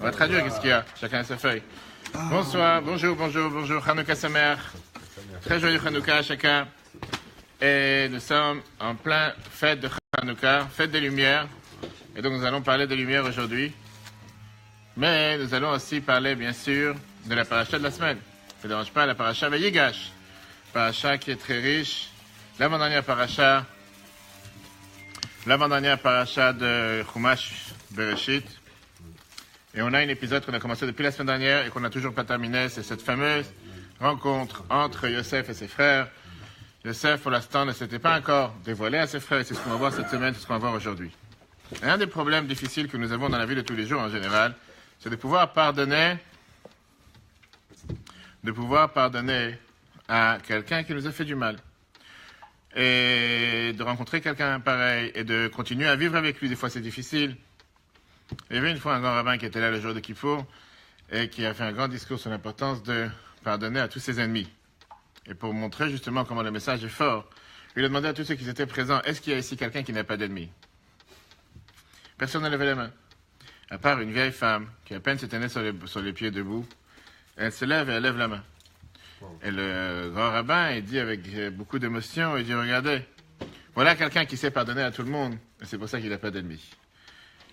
On va traduire, qu'est-ce qu'il y a? Chacun a sa feuille. Bonsoir, bonjour. Hanouka Samer. Très joyeux Hanouka à chacun. Et nous sommes en plein fête de Hanouka, fête des Lumières. Et donc nous allons parler des Lumières aujourd'hui. Mais nous allons aussi parler, bien sûr, de la paracha de la semaine. Ça ne dérange pas, la paracha Vayigash. Paracha qui est très riche. L'avant-dernière paracha de Chumash Bereshit. Et on a un épisode qu'on a commencé depuis la semaine dernière et qu'on n'a toujours pas terminé. C'est cette fameuse rencontre entre Yosef et ses frères. Yosef, pour l'instant, ne s'était pas encore dévoilé à ses frères. Et c'est ce qu'on va voir cette semaine, c'est ce qu'on va voir aujourd'hui. Et un des problèmes difficiles que nous avons dans la vie de tous les jours en général, c'est de pouvoir pardonner à quelqu'un qui nous a fait du mal. Et de rencontrer quelqu'un pareil et de continuer à vivre avec lui. Des fois, c'est difficile. Il y avait une fois un grand rabbin qui était là le jour de Kippour et qui a fait un grand discours sur l'importance de pardonner à tous ses ennemis. Et pour montrer justement comment le message est fort, il a demandé à tous ceux qui étaient présents, est-ce qu'il y a ici quelqu'un qui n'a pas d'ennemis? Personne n'a levé la main. À part une vieille femme qui à peine se tenait sur les pieds debout, elle se lève et elle lève la main. Et le grand rabbin, il dit avec beaucoup d'émotion, il dit, regardez, voilà quelqu'un qui sait pardonner à tout le monde, et c'est pour ça qu'il n'a pas d'ennemis.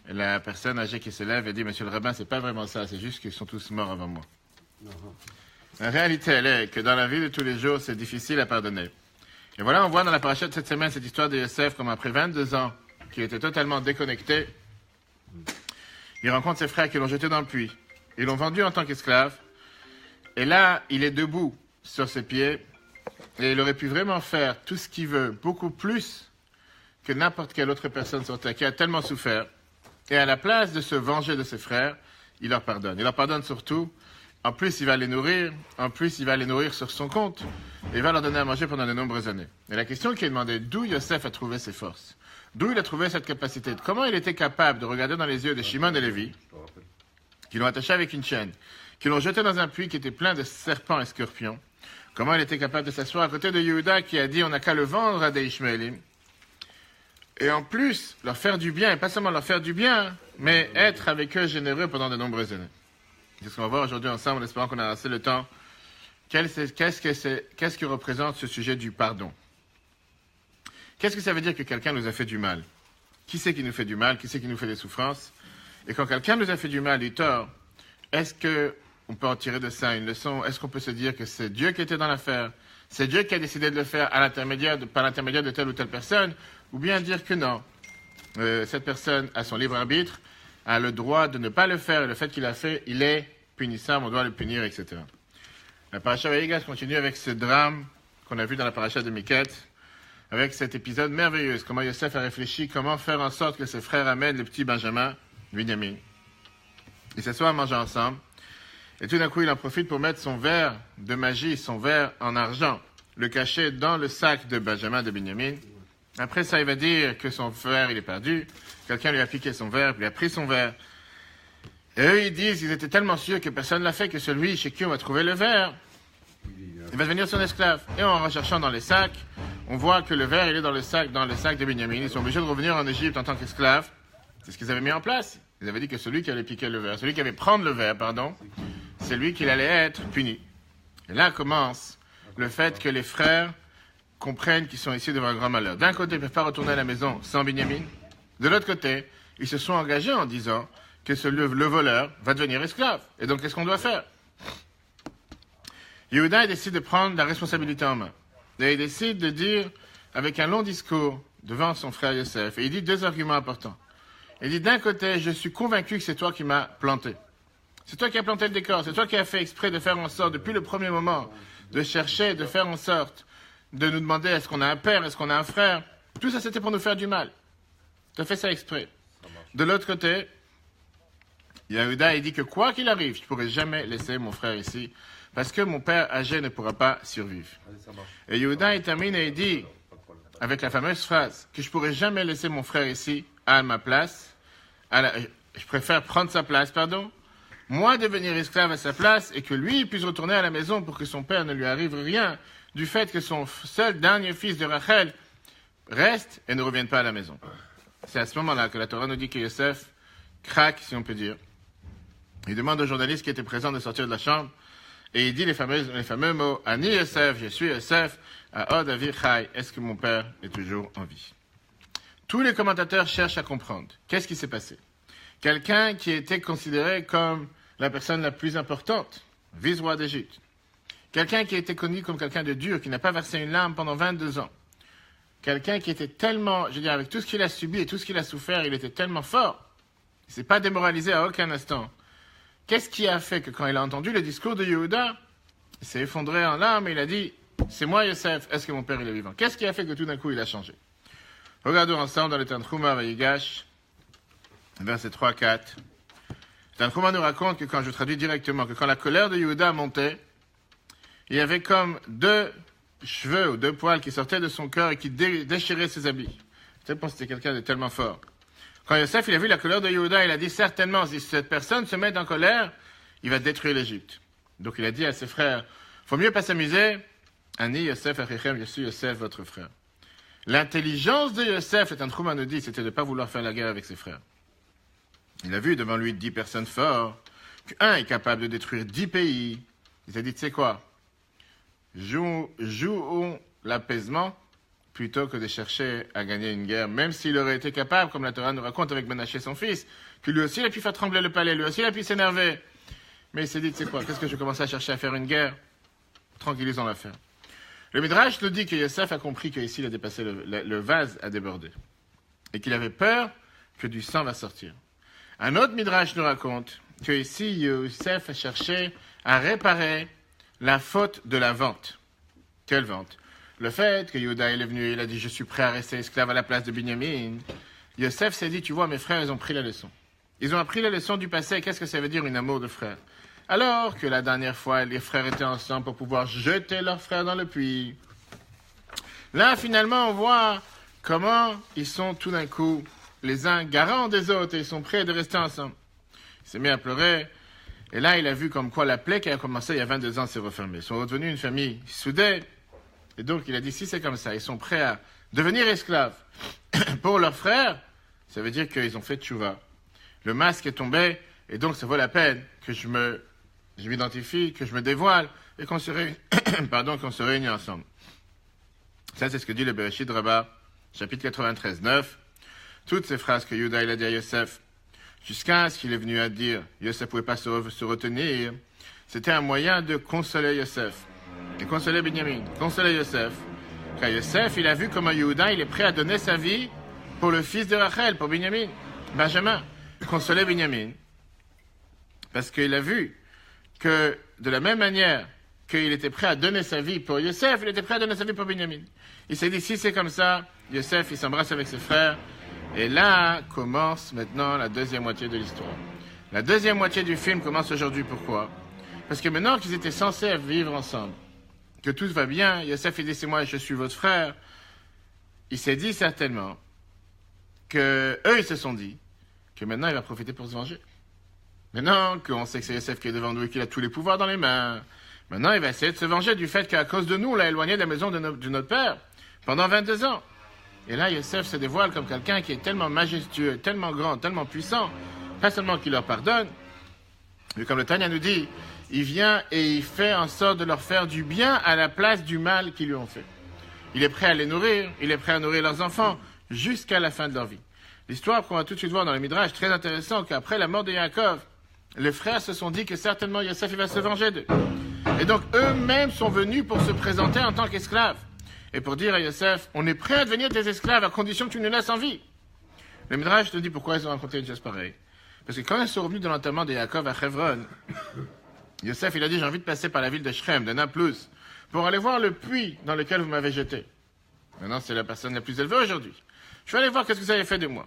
Et la personne âgée qui se lève et dit, monsieur le rabbin, c'est pas vraiment ça, c'est juste qu'ils sont tous morts avant moi. La réalité, elle est que dans la vie de tous les jours, c'est difficile à pardonner. Et voilà, on voit dans la paracha de cette semaine cette histoire de Yosef, comme après 22 ans, qu'il était totalement déconnecté. Il rencontre ses frères qui l'ont jeté dans le puits. Ils l'ont vendu en tant qu'esclave. Et là, il est debout sur ses pieds. Et il aurait pu vraiment faire tout ce qu'il veut, beaucoup plus que n'importe quelle autre personne sur terre qui a tellement souffert. Et à la place de se venger de ses frères, il leur pardonne. Il leur pardonne surtout. En plus, il va les nourrir. En plus, il va les nourrir sur son compte. Et il va leur donner à manger pendant de nombreuses années. Et la question qui est demandée, d'où Yosef a trouvé ses forces? D'où il a trouvé cette capacité? Comment il était capable de regarder dans les yeux de Shimon et Lévi, qui l'ont attaché avec une chaîne, qui l'ont jeté dans un puits qui était plein de serpents et scorpions? Comment il était capable de s'asseoir à côté de Yehuda qui a dit, on n'a qu'à le vendre à des Ishmaélim? Et en plus, leur faire du bien, et pas seulement leur faire du bien, mais être avec eux généreux pendant de nombreuses années. C'est ce qu'on va voir aujourd'hui ensemble, en espérant qu'on a assez le temps. Qu'est-ce que représente ce sujet du pardon? Qu'est-ce que ça veut dire que quelqu'un nous a fait du mal? Qui c'est qui nous fait du mal? Qui c'est qui nous fait des souffrances? Et quand quelqu'un nous a fait du mal, du tort, est-ce qu'on peut en tirer de ça une leçon? Est-ce qu'on peut se dire que c'est Dieu qui était dans l'affaire? C'est Dieu qui a décidé de le faire par l'intermédiaire de telle ou telle personne? Ou bien dire que non, cette personne a son libre arbitre, a le droit de ne pas le faire, et le fait qu'il a fait, il est punissable, on doit le punir, etc. La paracha Vayigash continue avec ce drame qu'on a vu dans la paracha de Miket, avec cet épisode merveilleux, comment Yosef a réfléchi, comment faire en sorte que ses frères amènent le petit Benjamin, Binyamin. Ils s'assoient à manger ensemble, et tout d'un coup, il en profite pour mettre son verre de magie, son verre en argent, le cacher dans le sac de Benjamin de Binyamin. Après ça, il va dire que son verre, il est perdu. Quelqu'un lui a piqué son verre, puis il a pris son verre. Et eux, ils disent qu'ils étaient tellement sûrs que personne ne l'a fait, que celui chez qui on va trouver le verre, il va devenir son esclave. Et en recherchant dans les sacs, on voit que le verre, il est dans le sac de Binyamin. Ils sont obligés de revenir en Égypte en tant qu'esclaves. C'est ce qu'ils avaient mis en place. Ils avaient dit que celui qui allait piquer le verre, celui qui allait prendre le verre, c'est lui qui allait être puni. Et là commence le fait que les frères comprennent qu'ils sont ici devant un grand malheur. D'un côté, ils ne peuvent pas retourner à la maison sans Binyamin. De l'autre côté, ils se sont engagés en disant que le voleur va devenir esclave. Et donc, qu'est-ce qu'on doit faire? Yehuda décide de prendre la responsabilité en main. Et il décide de dire, avec un long discours devant son frère Yosef, et il dit deux arguments importants. Il dit, d'un côté, je suis convaincu que c'est toi qui m'as planté. C'est toi qui as planté le décor. C'est toi qui as fait exprès de faire en sorte, depuis le premier moment, de chercher, de faire en sorte de nous demander est-ce qu'on a un père, est-ce qu'on a un frère. Tout ça, c'était pour nous faire du mal. Tu as fait ça exprès. De l'autre côté, Yehuda, il dit que quoi qu'il arrive, je ne pourrai jamais laisser mon frère ici, parce que mon père âgé ne pourra pas survivre. Et Yehuda, il termine et il dit, avec la fameuse phrase, que je ne pourrai jamais laisser mon frère ici à ma place, je préfère prendre sa place, moi devenir esclave à sa place, et que lui puisse retourner à la maison pour que son père ne lui arrive rien, du fait que son seul dernier fils de Rachel reste et ne revienne pas à la maison. C'est à ce moment-là que la Torah nous dit que Yosef craque, si on peut dire. Il demande au journaliste qui était présent de sortir de la chambre et il dit les fameux mots « Ani Yosef, je suis Yosef, à Od Avi Chai, est-ce que mon père est toujours en vie ?» Tous les commentateurs cherchent à comprendre. Qu'est-ce qui s'est passé? Quelqu'un qui était considéré comme la personne la plus importante, vice-roi d'Égypte. Quelqu'un qui était connu comme quelqu'un de dur, qui n'a pas versé une larme pendant 22 ans. Quelqu'un qui était tellement, je veux dire, avec tout ce qu'il a subi et tout ce qu'il a souffert, il était tellement fort. Il ne s'est pas démoralisé à aucun instant. Qu'est-ce qui a fait que quand il a entendu le discours de Yehuda, il s'est effondré en larmes et il a dit « C'est moi Yosef, est-ce que mon père il est vivant ?» Qu'est-ce qui a fait que tout d'un coup il a changé? Regardons ensemble dans le Tanchuma Vayigash, versets 3-4. Le Tanchuma nous raconte que quand je traduis directement, que quand la colère de Yehuda montait, il y avait comme 2 cheveux ou 2 poils qui sortaient de son cœur et qui déchiraient ses habits. Je pense que c'était quelqu'un de tellement fort. Quand Yosef il a vu la colère de Yehuda, il a dit certainement, si cette personne se met en colère, il va détruire l'Égypte. Donc il a dit à ses frères, faut mieux pas s'amuser. Ani Yosef Achichem, je suis Yosef, votre frère. L'intelligence de Yosef, le Tanchuma nous dit, c'était de ne pas vouloir faire la guerre avec ses frères. Il a vu devant lui 10 personnes fortes, qu'un est capable de détruire 10 pays. Il s'est dit, tu sais quoi, jouons l'apaisement plutôt que de chercher à gagner une guerre, même s'il aurait été capable, comme la Torah nous raconte avec Menaché son fils, que lui aussi il a pu faire trembler le palais, lui aussi il a pu s'énerver. Mais il s'est dit, tu sais quoi, qu'est-ce que je commence à chercher à faire une guerre? Tranquillisons l'affaire. Le Midrash nous dit que Yosef a compris qu'ici il a dépassé le vase a débordé et qu'il avait peur que du sang va sortir. Un autre Midrash nous raconte que ici Yosef a cherché à réparer la faute de la vente. Quelle vente? Le fait que Yehuda est venu, il a dit « Je suis prêt à rester esclave à la place de Binyamin ». Yosef s'est dit « Tu vois, mes frères, ils ont pris la leçon. Ils ont appris la leçon du passé. Qu'est-ce que ça veut dire, une amour de frère? Alors que la dernière fois, les frères étaient ensemble pour pouvoir jeter leurs frères dans le puits. Là, finalement, on voit comment ils sont tout d'un coup les uns garants des autres et ils sont prêts de rester ensemble. Il s'est mis à pleurer. Et là, il a vu comme quoi la plaie qui a commencé il y a 22 ans s'est refermée. Ils sont redevenus une famille soudée. Et donc, il a dit, si c'est comme ça, ils sont prêts à devenir esclaves pour leurs frères, ça veut dire qu'ils ont fait tchouva. Le masque est tombé, et donc ça vaut la peine que je m'identifie, que je me dévoile, et qu'on se réunit ensemble. Ça, c'est ce que dit le Bereshit Rabbah, chapitre 93, 9. Toutes ces phrases que Yehuda il a dit à Yosef, jusqu'à ce qu'il est venu à dire, Yosef ne pouvait pas se retenir, c'était un moyen de consoler Yosef. Et consoler Binyamin, consoler Yosef. Car Yosef, il a vu comment Yehuda, il est prêt à donner sa vie pour le fils de Rachel, pour Binyamin, Benjamin. Consoler Binyamin. Parce qu'il a vu que, de la même manière qu'il était prêt à donner sa vie pour Yosef, il était prêt à donner sa vie pour Binyamin. Il s'est dit, si c'est comme ça, Yosef, il s'embrasse avec ses frères. Et là commence maintenant la deuxième moitié de l'histoire. La deuxième moitié du film commence aujourd'hui. Pourquoi? Parce que maintenant qu'ils étaient censés vivre ensemble, que tout va bien, Yosef, il dit, c'est moi, je suis votre frère. Il s'est dit certainement que eux, ils se sont dit que maintenant, il va profiter pour se venger. Maintenant qu'on sait que c'est Yosef qui est devant nous et qu'il a tous les pouvoirs dans les mains, maintenant, il va essayer de se venger du fait qu'à cause de nous, on l'a éloigné de la maison de notre père pendant 22 ans. Et là, Yosef se dévoile comme quelqu'un qui est tellement majestueux, tellement grand, tellement puissant, pas seulement qu'il leur pardonne, mais comme le Tanya nous dit, il vient et il fait en sorte de leur faire du bien à la place du mal qu'ils lui ont fait. Il est prêt à les nourrir, il est prêt à nourrir leurs enfants jusqu'à la fin de leur vie. L'histoire qu'on va tout de suite voir dans le Midrash, très intéressant, qu'après la mort de Yaakov, les frères se sont dit que certainement Yosef il va se venger d'eux. Et donc eux-mêmes sont venus pour se présenter en tant qu'esclaves. Et pour dire à Yosef, on est prêt à devenir des esclaves à condition que tu nous laisses en vie. Le Midrash te dit pourquoi ils ont raconté une chose pareille. Parce que quand ils sont revenus de l'enterrement de Yaakov à Hebron, Yosef, il a dit, j'ai envie de passer par la ville de Shrem, de Naplouse, pour aller voir le puits dans lequel vous m'avez jeté. Maintenant, c'est la personne la plus élevée aujourd'hui. Je vais aller voir qu'est-ce que vous avez fait de moi.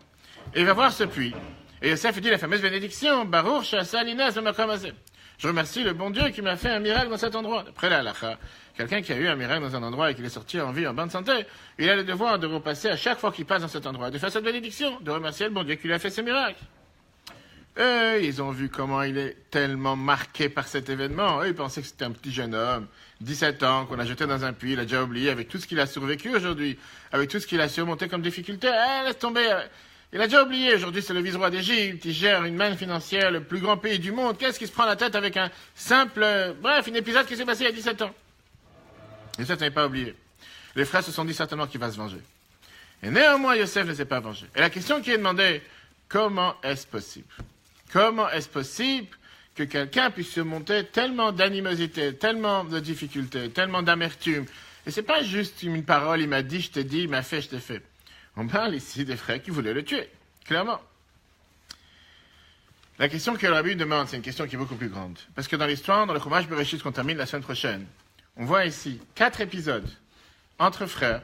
Et il va voir ce puits. Et Yosef, il dit la fameuse bénédiction, Baruch Sha'asa Linaz B'makom Hazeh. Je remercie le bon Dieu qui m'a fait un miracle dans cet endroit. Après la halakha, quelqu'un qui a eu un miracle dans un endroit et qui est sorti en vie, en bonne santé, il a le devoir de repasser à chaque fois qu'il passe dans cet endroit, de faire cette bénédiction, de remercier le bon Dieu qui lui a fait ce miracle. Eux, ils ont vu comment il est tellement marqué par cet événement. Eux, ils pensaient que c'était un petit jeune homme, 17 ans, qu'on a jeté dans un puits, il a déjà oublié, avec tout ce qu'il a survécu aujourd'hui, avec tout ce qu'il a surmonté comme difficulté. Laisse tomber. Il a déjà oublié. Aujourd'hui, c'est le vice-roi d'Égypte. Il gère une manne financière, le plus grand pays du monde. Qu'est-ce qui se prend la tête avec un simple... Bref, un épisode qui s'est passé il y a 17 ans. Yosef n'avait pas oublié. Les frères se sont dit certainement qu'il va se venger. Et néanmoins, Yosef ne s'est pas vengé. Et la question qui est demandée, comment est-ce possible? Comment est-ce possible que quelqu'un puisse surmonter tellement d'animosité, tellement de difficultés, tellement d'amertume? Et c'est pas juste une parole, il m'a dit, je t'ai dit, il m'a fait, je t'ai fait. On parle ici des frères qui voulaient le tuer, clairement. La question que le rabbi demande, c'est une question qui est beaucoup plus grande. Parce que dans l'histoire, dans le Chumash Bereshit qu'on termine la semaine prochaine, on voit ici 4 épisodes entre frères,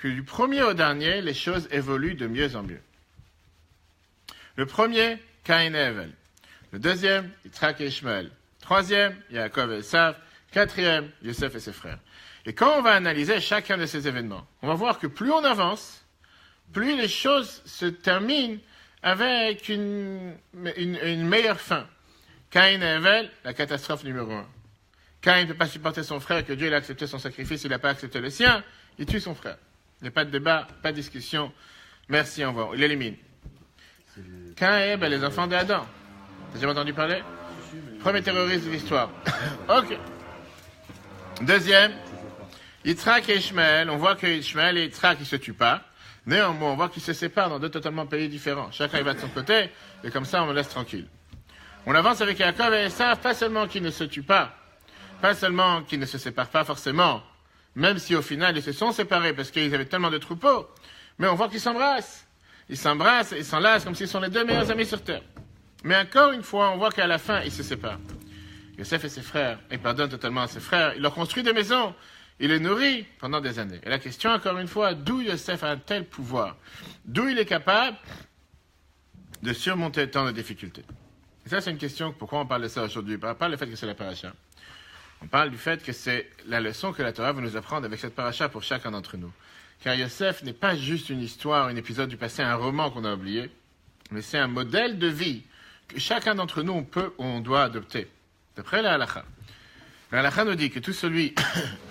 que du premier au dernier, les choses évoluent de mieux en mieux. Le premier, Caïn et Hevel. Le deuxième, Yitzhak et Ishmaël. Troisième, Yaakov et Esav. Quatrième, Yosef et ses frères. Et quand on va analyser chacun de ces événements, on va voir que plus on avance, plus les choses se terminent avec une meilleure fin. Caïn et Hevel, la catastrophe numéro 1. Caïn ne peut pas supporter son frère, que Dieu a accepté son sacrifice, il n'a pas accepté le sien, il tue son frère. Il n'y a pas de débat, pas de discussion. Merci, au revoir. Il élimine. Caïn et Abel, les enfants d'Adam. T'as jamais entendu parler? Premier terroriste de l'histoire. Ok. Deuxième, Yitzhak et Ishmaël. On voit que Ishmaël et Yitzhak, ils ne se tuent pas. Néanmoins, on voit qu'ils se séparent dans 2 totalement pays différents. Chacun il va de son côté, et comme ça, on me laisse tranquille. On avance avec Yaakov et Esav, pas seulement qu'ils ne se tuent pas, pas seulement qu'ils ne se séparent pas forcément, même si au final ils se sont séparés parce qu'ils avaient tellement de troupeaux, mais on voit qu'ils s'embrassent. Ils s'embrassent et s'enlacent comme s'ils sont les 2 meilleurs amis sur terre. Mais encore une fois, on voit qu'à la fin, ils se séparent. Yosef et ses frères, ils pardonnent totalement à ses frères, il leur construit des maisons, il les nourrit pendant des années. Et la question, encore une fois, d'où Yosef a un tel pouvoir? D'où il est capable de surmonter tant de difficultés? Et ça, c'est une question, pourquoi on parle de ça aujourd'hui? Pas le fait que c'est la paracha. On parle du fait que c'est la leçon que la Torah veut nous apprendre avec cette paracha pour chacun d'entre nous. Car Yosef n'est pas juste une histoire, un épisode du passé, un roman qu'on a oublié, mais c'est un modèle de vie que chacun d'entre nous, on doit adopter. D'après la halakha. La halakha nous dit que tout celui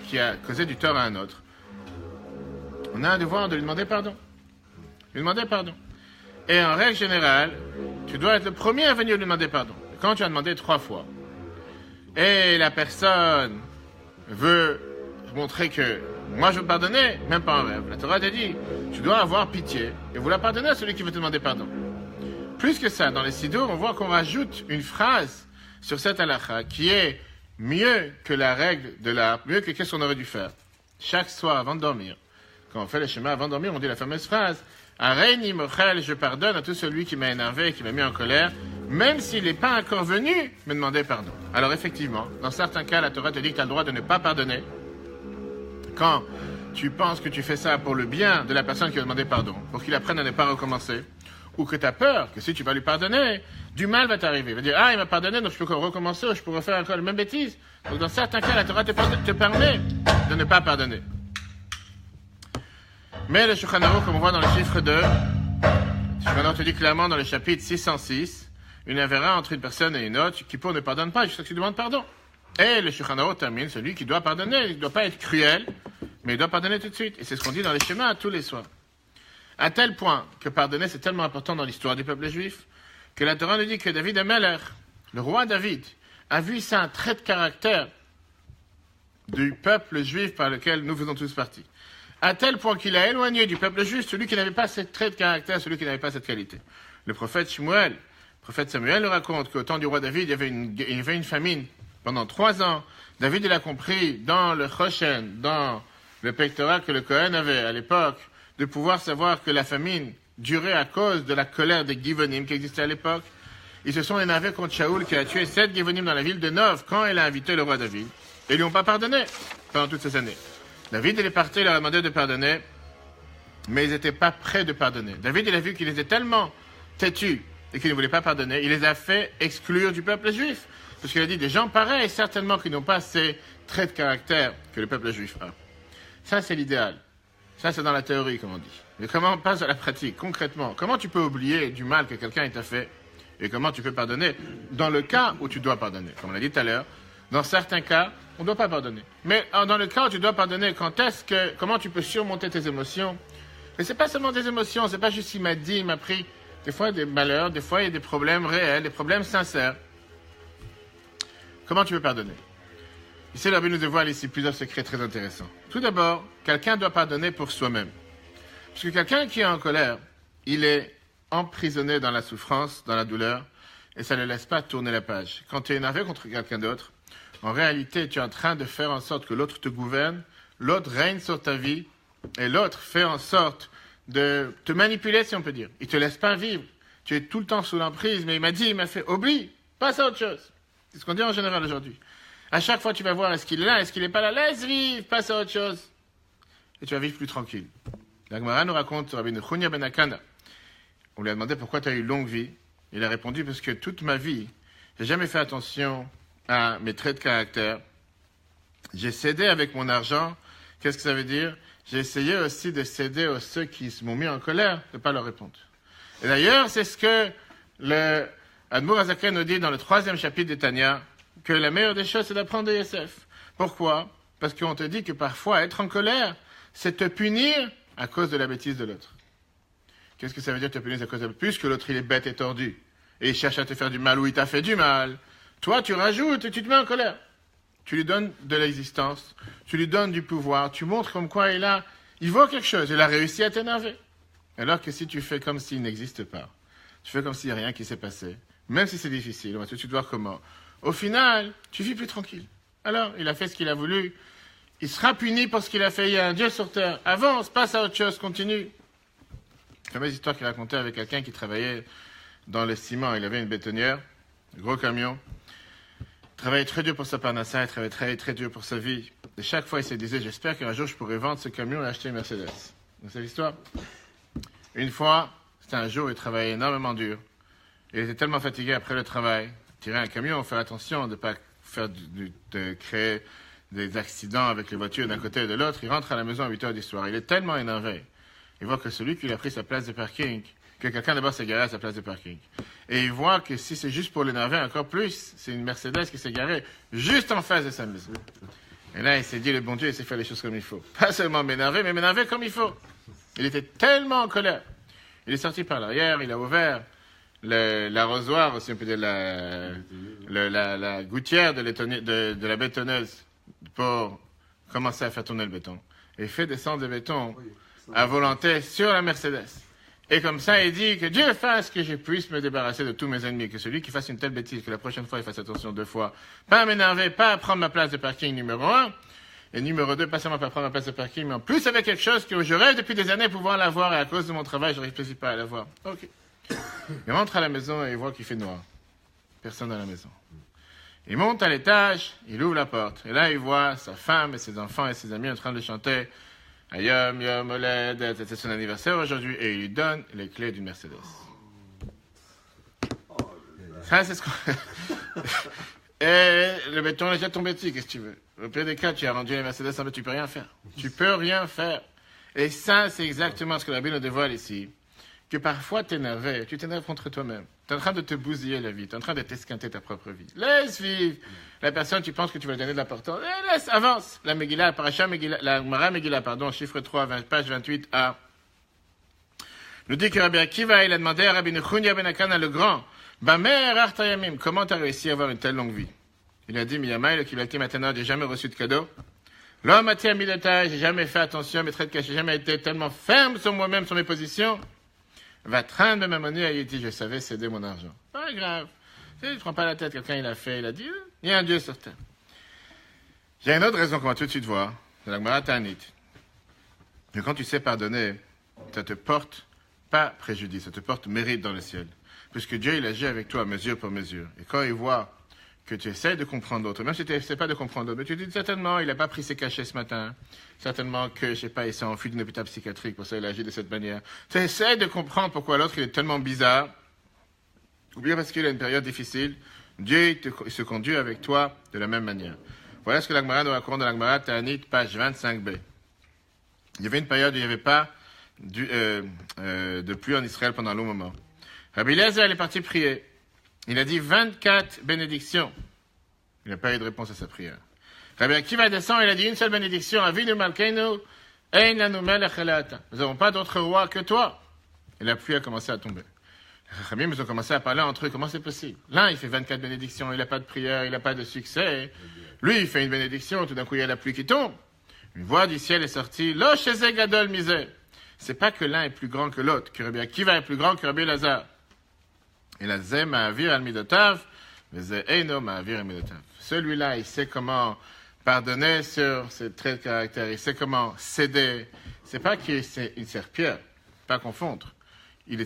qui a causé du tort à un autre, on a un devoir de lui demander pardon. Lui demander pardon. Et en règle générale, tu dois être le premier à venir lui demander pardon. Quand tu as demandé 3 fois, et la personne veut montrer que moi je veux pardonner, même pas en rêve. La Torah te dit, tu dois avoir pitié et vouloir pardonner à celui qui veut te demander pardon. Plus que ça, dans les Sidour, on voit qu'on rajoute une phrase sur cette halakha qui est mieux que la règle de l'art, mieux que qu'est-ce qu'on aurait dû faire. Chaque soir avant de dormir, quand on fait le schéma avant de dormir, on dit la fameuse phrase Areini mochel, je pardonne à tout celui qui m'a énervé et qui m'a mis en colère, même s'il n'est pas encore venu me demander pardon. Alors effectivement, dans certains cas, la Torah te dit que tu as le droit de ne pas pardonner. Quand tu penses que tu fais ça pour le bien de la personne qui a demandé pardon, pour qu'il apprenne à ne pas recommencer, ou que tu as peur que si tu vas lui pardonner, du mal va t'arriver. Il va dire, ah, il m'a pardonné, donc je peux recommencer, ou je peux refaire encore la même bêtise. Donc dans certains cas, la Torah te permet de ne pas pardonner. Mais le Shulchan Aruch, comme on voit dans le chiffre 2, le Shulchan Aruch te dit clairement dans le chapitre 606, une avéra entre une personne et une autre, qui pour ne pardonne pas jusqu'à ce qu'il demande pardon. Et le Shulchan Aruch termine, celui qui doit pardonner, il ne doit pas être cruel, mais il doit pardonner tout de suite. Et c'est ce qu'on dit dans les schémas tous les soirs. À tel point que pardonner, c'est tellement important dans l'histoire du peuple juif, que la Torah nous dit que David Amelech, le roi David, a vu ça un trait de caractère du peuple juif par lequel nous faisons tous partie. À tel point qu'il a éloigné du peuple juif celui qui n'avait pas ce trait de caractère, celui qui n'avait pas cette qualité. Le prophète Samuel le raconte qu'au temps du roi David, il y avait une famine pendant 3 ans. David, il a compris dans le Choshen, dans le pectorat que le Cohen avait à l'époque, de pouvoir savoir que la famine durait à cause de la colère des Givonim qui existait à l'époque. Ils se sont énervés contre Shaoul qui a tué 7 Givonim dans la ville de Nov quand il a invité le roi David. Et ils lui ont pas pardonné pendant toutes ces années. David, il est parti, il leur a demandé de pardonner, mais ils n'étaient pas prêts de pardonner. David, il a vu qu'ils étaient tellement têtus et qu'ils ne voulaient pas pardonner, il les a fait exclure du peuple juif. Parce qu'il a dit, des gens pareils, certainement, qui n'ont pas ces traits de caractère que le peuple juif a. Ça, c'est l'idéal. Ça, c'est dans la théorie, comme on dit. Mais comment on passe à la pratique, concrètement? Comment tu peux oublier du mal que quelqu'un t'a fait et comment tu peux pardonner dans le cas où tu dois pardonner? Comme on l'a dit tout à l'heure, dans certains cas, on ne doit pas pardonner. Mais dans le cas où tu dois pardonner, comment tu peux surmonter tes émotions? Et c'est pas seulement des émotions, c'est pas juste il m'a dit, il m'a pris. Des fois, des malheurs, des fois, il y a des problèmes réels, des problèmes sincères. Comment tu peux pardonner? Ici, le Rabbi nous dévoile ici plusieurs secrets très intéressants. Tout d'abord, quelqu'un doit pardonner pour soi-même. Parce que quelqu'un qui est en colère, il est emprisonné dans la souffrance, dans la douleur, et ça ne laisse pas tourner la page. Quand tu es énervé contre quelqu'un d'autre, en réalité, tu es en train de faire en sorte que l'autre te gouverne, l'autre règne sur ta vie, et l'autre fait en sorte de te manipuler, si on peut dire. Il ne te laisse pas vivre. Tu es tout le temps sous l'emprise, mais il m'a fait, oublie, passe à autre chose. C'est ce qu'on dit en général aujourd'hui. À chaque fois, tu vas voir, est-ce qu'il est là, est-ce qu'il n'est pas là, laisse vivre, passe à autre chose. Et tu vas vivre plus tranquille. La Gemara nous raconte, Rabbi Nechunya ben Akana, on lui a demandé pourquoi tu as eu une longue vie. Il a répondu, parce que toute ma vie, j'ai jamais fait attention à mes traits de caractère. J'ai cédé avec mon argent. Qu'est-ce que ça veut dire? J'ai essayé aussi de céder à ceux qui m'ont mis en colère, de ne pas leur répondre. Et d'ailleurs, c'est ce que le Admour Hazaken nous dit dans le 3e chapitre de Tanya, que la meilleure des choses, c'est d'apprendre de Yosef. Pourquoi? Parce qu'on te dit que parfois, être en colère, c'est te punir à cause de la bêtise de l'autre. Qu'est-ce que ça veut dire te punir à cause de l'autre? Puisque l'autre, il est bête et tordu, et il cherche à te faire du mal ou il t'a fait du mal, toi, tu rajoutes et tu te mets en colère. Tu lui donnes de l'existence, tu lui donnes du pouvoir, tu montres comme quoi il vaut quelque chose, il a réussi à t'énerver. Alors que si tu fais comme s'il n'existe pas, tu fais comme s'il n'y a rien qui s'est passé, même si c'est difficile, on va tout de suite voir comment. Au final, tu vis plus tranquille. Alors, il a fait ce qu'il a voulu, il sera puni pour ce qu'il a fait, il y a un Dieu sur terre. Avance, passe à autre chose, continue. La fameuse histoire qu'il racontait avec quelqu'un qui travaillait dans le ciment, il avait une bétonnière, un gros camion. Il travaillait très dur pour sa parnassa, il travaillait très, très dur pour sa vie. Et chaque fois, il se disait, j'espère qu'un jour, je pourrai vendre ce camion et acheter une Mercedes. Vous savez l'histoire? Une fois, c'était un jour où il travaillait énormément dur. Il était tellement fatigué après le travail. Tirer un camion, faire attention de ne pas de créer des accidents avec les voitures d'un côté et de l'autre. Il rentre à la maison à 8 heures du soir. Il est tellement énervé. Il voit que celui qui lui a pris sa place de parking, que quelqu'un d'abord s'est garé à sa place de parking. Et il voit que si c'est juste pour l'énerver encore plus, c'est une Mercedes qui s'est garée juste en face de sa maison. Et là, il s'est dit, le bon Dieu, il sait faire les choses comme il faut. Pas seulement m'énerver, mais m'énerver comme il faut. Il était tellement en colère. Il est sorti par l'arrière, il a ouvert l'arrosoir, aussi on peut dire la gouttière de la bétonneuse pour commencer à faire tourner le béton. Et il fait descendre le béton à volonté sur la Mercedes. Et comme ça, il dit que Dieu fasse que je puisse me débarrasser de tous mes ennemis, que celui qui fasse une telle bêtise, que la prochaine fois, il fasse attention 2 fois. Pas à m'énerver, pas à prendre ma place de parking numéro 1, et numéro 2, pas seulement pas prendre ma place de parking, mais en plus avec quelque chose que je rêve depuis des années pouvoir l'avoir, et à cause de mon travail, je n'arrive pas à l'avoir. Ok. Il rentre à la maison et il voit qu'il fait noir. Personne à la maison. Il monte à l'étage, il ouvre la porte, et là, il voit sa femme et ses enfants et ses amis en train de chanter Ayom Yom Oled, c'est son anniversaire aujourd'hui, et il lui donne les clés d'une Mercedes. Ça, c'est ce qu'on... Et le béton est déjà tombé dessus, qu'est-ce que tu veux? Au pire des cas, tu as rendu la Mercedes, en fait, tu peux rien faire. Tu peux rien faire. Et ça, c'est exactement ce que la Bible nous dévoile ici. Que parfois, tu t'énerves contre toi-même. Tu es en train de te bousiller la vie, tu es en train de t'esquinter ta propre vie. Laisse vivre. La personne, tu penses que tu vas lui donner de l'importance. Laisse, avance. La Megillah, la Mara Megillah, chiffre 3, page 28a, nous dit que Rabbi Akiva, il a demandé à Rabbi Nechunya ben Akana le grand, Bamer Artayamim, comment tu as réussi à avoir une telle longue vie? Il a dit, Miyamai, le Kivalti Matana, j'ai jamais reçu de cadeau. L'homme a tient mis détail, j'ai jamais fait attention à mes traits de cachet, j'ai jamais été tellement ferme sur moi-même, sur mes positions. Va traîner de ma monnaie, il dit, je savais céder mon argent. Pas grave. Tu ne prends pas la tête, quelqu'un il a fait, il a dit, il y a un Dieu sur terre. J'ai une autre raison qu'on va tout de suite voir, c'est la Gemara Ta'anit. Que quand tu sais pardonner, ça te porte pas préjudice, ça te porte mérite dans le ciel. Puisque Dieu, il agit avec toi mesure pour mesure. Et quand il voit que tu essaies de comprendre l'autre, même si tu n'essaies pas de comprendre l'autre, mais tu dis certainement, il n'a pas pris ses cachets ce matin, certainement que, je sais pas, il s'est enfui d'un hôpital psychiatrique, pour ça il agit de cette manière. Tu essaies de comprendre pourquoi l'autre, il est tellement bizarre, ou bien parce qu'il a une période difficile, Dieu il se conduit avec toi de la même manière. Voilà ce que l'Agmara nous raconte dans l'Agmara Ta'anit, page 25b. Il y avait une période où il n'y avait pas de pluie en Israël pendant un long moment. Rabbi Eliezer, il est parti prier. Il a dit 24 bénédictions. Il n'a pas eu de réponse à sa prière. Rabbi Akiva descend, il a dit une seule bénédiction. Avinu Malkeinu, Ein lanu melech ela ata. Nous n'avons pas d'autre roi que toi. Et la pluie a commencé à tomber. Les Chachamim, ils ont commencé à parler entre eux. Comment c'est possible? L'un, il fait 24 bénédictions, il n'a pas de prière, il n'a pas de succès. Lui, il fait une bénédiction, tout d'un coup, il y a la pluie qui tombe. Une voix du ciel est sortie. Lo sheze gadol misé. C'est pas que l'un est plus grand que l'autre. Que Rabbi Akiva est plus grand que Rabbi Elazar. Et la zé ma'avir al midotav, mais zé eino ma'avir al midotav. Celui-là, il sait comment pardonner sur ses traits de caractère. Il sait comment céder. C'est pas qu'il sert Pierre. Pas confondre. Il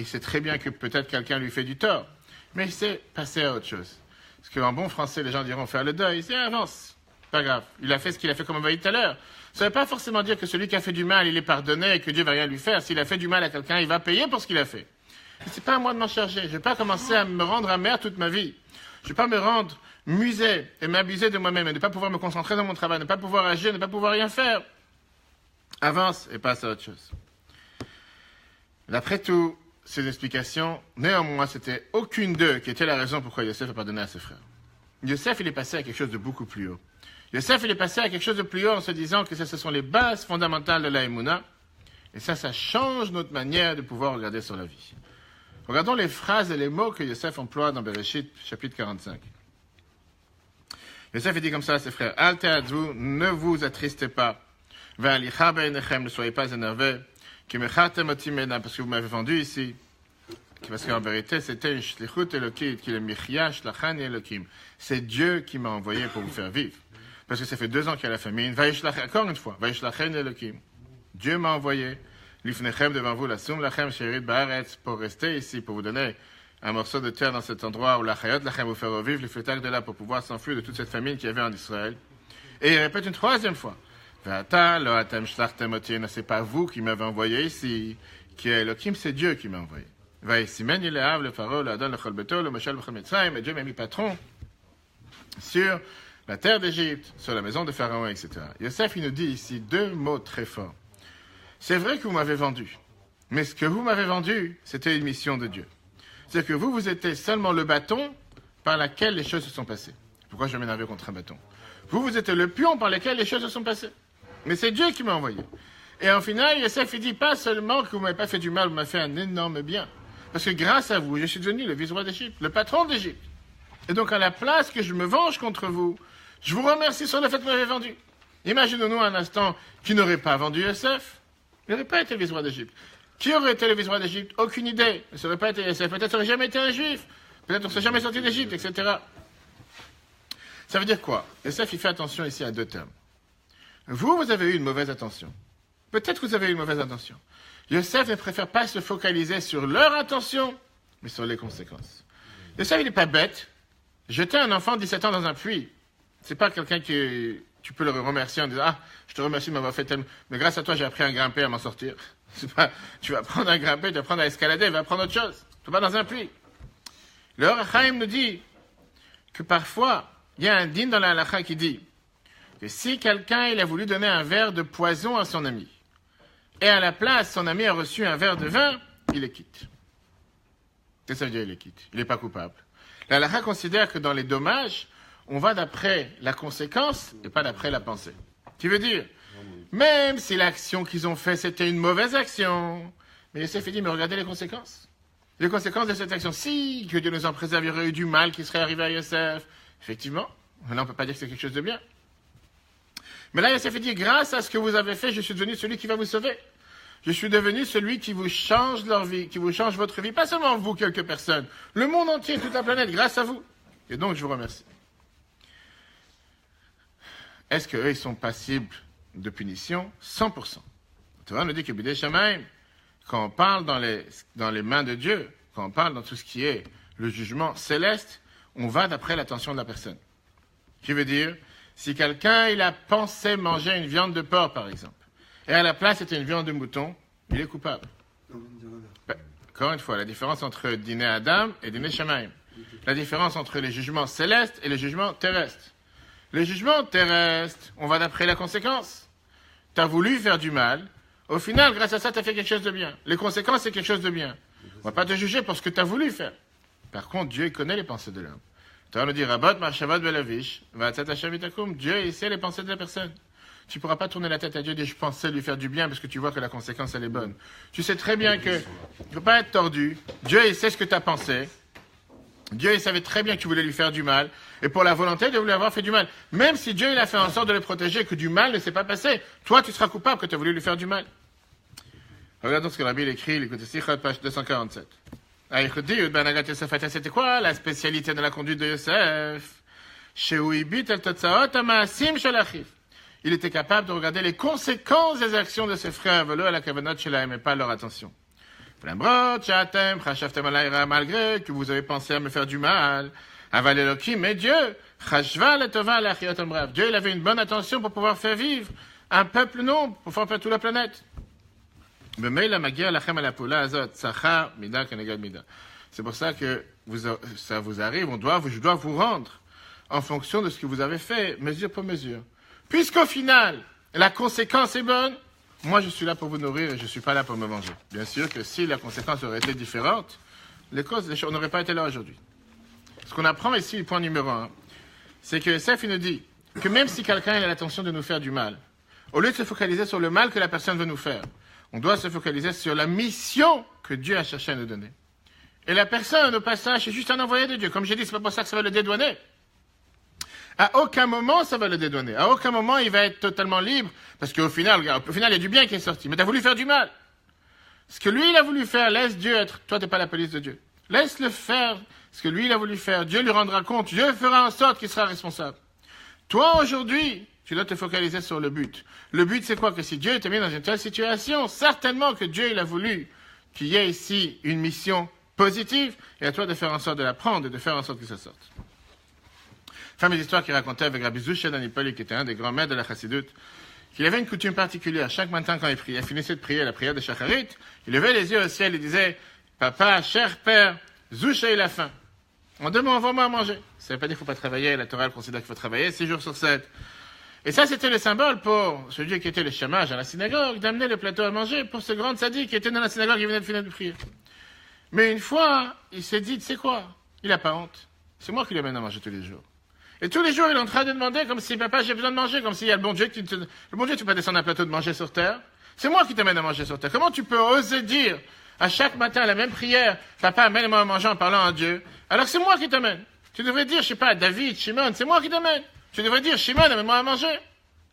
sait très bien que peut-être quelqu'un lui fait du tort. Mais il sait passer à autre chose. Parce qu'en bon français, les gens diront faire le deuil. Il avance. Pas grave. Il a fait ce qu'il a fait comme on voyait tout à l'heure. Ça ne veut pas forcément dire que celui qui a fait du mal, il est pardonné et que Dieu va rien lui faire. S'il a fait du mal à quelqu'un, il va payer pour ce qu'il a fait. C'est pas à moi de m'en charger. Je vais pas commencer à me rendre amer toute ma vie. Je vais pas me rendre musée et m'abuser de moi-même et ne pas pouvoir me concentrer dans mon travail, ne pas pouvoir agir, ne pas pouvoir rien faire. Avance et passe à autre chose. D'après toutes ces explications, néanmoins, c'était aucune d'eux qui était la raison pourquoi Yosef a pardonné à ses frères. Yosef, il est passé à quelque chose de beaucoup plus haut. Yosef, il est passé à quelque chose de plus haut en se disant que ce sont les bases fondamentales de la Emouna. Et ça change notre manière de pouvoir regarder sur la vie. Regardons les phrases et les mots que Yosef emploie dans Bereshit, chapitre 45. Yosef, il dit comme ça à ses frères, Al te'adzu, ne vous attristez pas. Ve'alicha be'enechem, ne soyez pas énervés. Parce que vous m'avez vendu ici. Parce qu'en vérité, c'était une shlichut elokit, qui est michya shlachan elokim. C'est Dieu qui m'a envoyé pour vous faire vivre. Parce que ça fait 2 ans qu'il y a la famine. Encore une fois, vaishlachan elokim. Dieu m'a envoyé. Lifnechem devant vous, la sum lachem sherit baaretz, pour rester ici, pour vous donner un morceau de terre dans cet endroit où la chayot lachem vous faire revivre, le fétal de là pour pouvoir s'enfuir de toute cette famine qu'il y avait en Israël. Et il répète une 3e fois. C'est pas vous qui m'avez envoyé ici, qui est Elohim, c'est Dieu qui m'a envoyé. Et Dieu m'a mis patron sur la terre d'Égypte, sur la maison de Pharaon, etc. Yosef, il nous dit ici 2 mots très forts. C'est vrai que vous m'avez vendu, mais ce que vous m'avez vendu, c'était une mission de Dieu. C'est-à-dire que vous étiez seulement le bâton par lequel les choses se sont passées. Pourquoi je vais m'énerver contre un bâton? Vous étiez le pion par lequel les choses se sont passées. Mais c'est Dieu qui m'a envoyé. Et en final, Yosef, il dit pas seulement que vous ne m'avez pas fait du mal, vous m'avez fait un énorme bien. Parce que grâce à vous, je suis devenu le vice-roi d'Égypte, le patron d'Égypte. Et donc, à la place que je me venge contre vous, je vous remercie sur le fait que vous m'avez vendu. Imaginons-nous un instant qui n'aurait pas vendu Yosef. Il n'aurait pas été le vice-roi d'Égypte. Qui aurait été le vice-roi d'Égypte? Aucune idée. Ça n'aurait pas été Yosef. Peut-être ça n'aurait jamais été un juif. Peut-être on ne serait jamais sorti d'Égypte, etc. Ça veut dire quoi? Yosef, il fait attention ici à 2 termes. Vous avez eu une mauvaise intention. Peut-être que vous avez eu une mauvaise intention. Yosef ne préfère pas se focaliser sur leur intention, mais sur les conséquences. Yosef, il n'est pas bête. Jeter un enfant de 17 ans dans un puits, c'est pas quelqu'un que tu peux le remercier en disant « Ah, je te remercie de m'avoir fait tellement... Mais grâce à toi, j'ai appris à grimper, à m'en sortir. » C'est pas, tu vas apprendre à grimper, tu vas apprendre à escalader, tu vas apprendre autre chose. Tu vas pas dans un puits. Le Or HaChaim nous dit que parfois, il y a un din dans la halakha qui dit que si quelqu'un il a voulu donner un verre de poison à son ami, et à la place, son ami a reçu un verre de vin, il le quitte. Qu'est-ce que ça veut dire, il le quitte? Il n'est pas coupable. La halakha considère que dans les dommages, on va d'après la conséquence et pas d'après la pensée. Qui veut dire, même si l'action qu'ils ont faite, c'était une mauvaise action, mais Yosef dit, mais regardez les conséquences. Les conséquences de cette action, si que Dieu nous en préserve, il y aurait eu du mal qui serait arrivé à Yosef. Effectivement, là on ne peut pas dire que c'est quelque chose de bien. Mais là, Yosef dit, grâce à ce que vous avez fait, je suis devenu celui qui va vous sauver. Je suis devenu celui qui vous change leur vie, qui vous change votre vie. Pas seulement vous, quelques personnes. Le monde entier, toute la planète, grâce à vous. Et donc, je vous remercie. Est-ce qu'eux, ils sont passibles de punition? 100%. Tu vois, on nous dit que Bidei Shamayim, quand on parle dans les mains de Dieu, quand on parle dans tout ce qui est le jugement céleste, on va d'après l'attention de la personne. Qui veut dire, si quelqu'un, il a pensé manger une viande de porc, par exemple, et à la place, c'était une viande de mouton, il est coupable. Encore une fois, la différence entre Diné Adam et Diné Shamayim. La différence entre les jugements célestes et les jugements terrestres. Les jugements terrestres, on va d'après la conséquence. Tu as voulu faire du mal, au final, grâce à ça, tu as fait quelque chose de bien. Les conséquences, c'est quelque chose de bien. On ne va pas te juger pour ce que tu as voulu faire. Par contre, Dieu il connaît les pensées de l'homme. Tu vas nous dire, Rabot, Marchavat, Belavish, Vatzat Hashem Itakum, Dieu il sait les pensées de la personne. tu ne pourras pas tourner la tête à Dieu et dire je pensais lui faire du bien parce que tu vois que la conséquence elle est bonne. Tu sais très bien que tu ne peux pas être tordu. Dieu il sait ce que tu as pensé. Dieu il savait très bien que tu voulais lui faire du mal. Et pour la volonté, Dieu voulait avoir fait du mal. Même si Dieu il a fait en sorte de le protéger et que du mal ne s'est pas passé, toi tu seras coupable que tu as voulu lui faire du mal. Regardons ce que Rabbi écrit, écoutez, Sichot, page 247. C'était quoi la spécialité de la conduite de Yosef? Il était capable de regarder les conséquences des actions de ses frères, à la kavanot shela, mais pas leur attention. Malgré que vous avez pensé à me faire du mal, mais Dieu, Dieu, il avait une bonne attention pour pouvoir faire vivre un peuple nombre, pour faire toute la planète. C'est pour ça que ça vous arrive, je dois vous rendre en fonction de ce que vous avez fait, mesure pour mesure. Puisqu'au final, la conséquence est bonne, moi je suis là pour vous nourrir et je ne suis pas là pour me manger. Bien sûr que si la conséquence aurait été différente, les choses n'auraient pas été là aujourd'hui. Ce qu'on apprend ici, le point numéro 1, c'est que Yosef nous dit que même si quelqu'un a l'intention de nous faire du mal, au lieu de se focaliser sur le mal que la personne veut nous faire, on doit se focaliser sur la mission que Dieu a cherché à nous donner. Et la personne, au passage, c'est juste un envoyé de Dieu. Comme j'ai dit, c'est pas pour ça que ça va le dédouaner. À aucun moment, ça va le dédouaner. À aucun moment, il va être totalement libre. Parce qu'au final, regarde, il y a du bien qui est sorti. Mais tu as voulu faire du mal. Ce que lui, il a voulu faire, laisse Dieu être. Toi, tu n'es pas la police de Dieu. Laisse-le faire ce que lui, il a voulu faire. Dieu lui rendra compte. Dieu fera en sorte qu'il sera responsable. Toi, aujourd'hui, tu dois te focaliser sur le but. Le but, c'est quoi? Que si Dieu t'a mis dans une telle situation, certainement que Dieu, il a voulu qu'il y ait ici une mission positive, et à toi de faire en sorte de la prendre et de faire en sorte que ça sorte. Fameuse histoire qu'il racontait avec Rabbi Zusha d'Anipoli, qui était un des grands maîtres de la Chassidoute, qu'il avait une coutume particulière. Chaque matin, quand il priait, il finissait de prier la prière de Shacharit, il levait les yeux au ciel et disait « Papa, cher père, Zusha il a faim. En 2 mots, envoie-moi à manger. » Ça ne veut pas dire qu'il ne faut pas travailler, la Torah elle considère qu'il faut travailler 6 jours sur 7. Et ça, c'était le symbole pour celui qui était le chamage à la synagogue, d'amener le plateau à manger pour ce grand sadique qui était dans la synagogue et venait de finir de prier. Mais une fois, il s'est dit, tu sais quoi? Il n'a pas honte. C'est moi qui l'amène à manger tous les jours. Et tous les jours, il est en train de demander, comme si, papa, j'ai besoin de manger, comme s'il y a le bon Dieu qui te... Le bon Dieu, tu peux pas descendre un plateau de manger sur terre. C'est moi qui t'amène à manger sur terre. Comment tu peux oser dire à chaque matin la même prière, papa, amène-moi à manger en parlant à Dieu, alors que c'est moi qui t'amène? Tu devrais dire, je sais pas, David, Shimon, c'est moi qui t'amène. Tu devrais dire, Shimon, amène-moi à manger.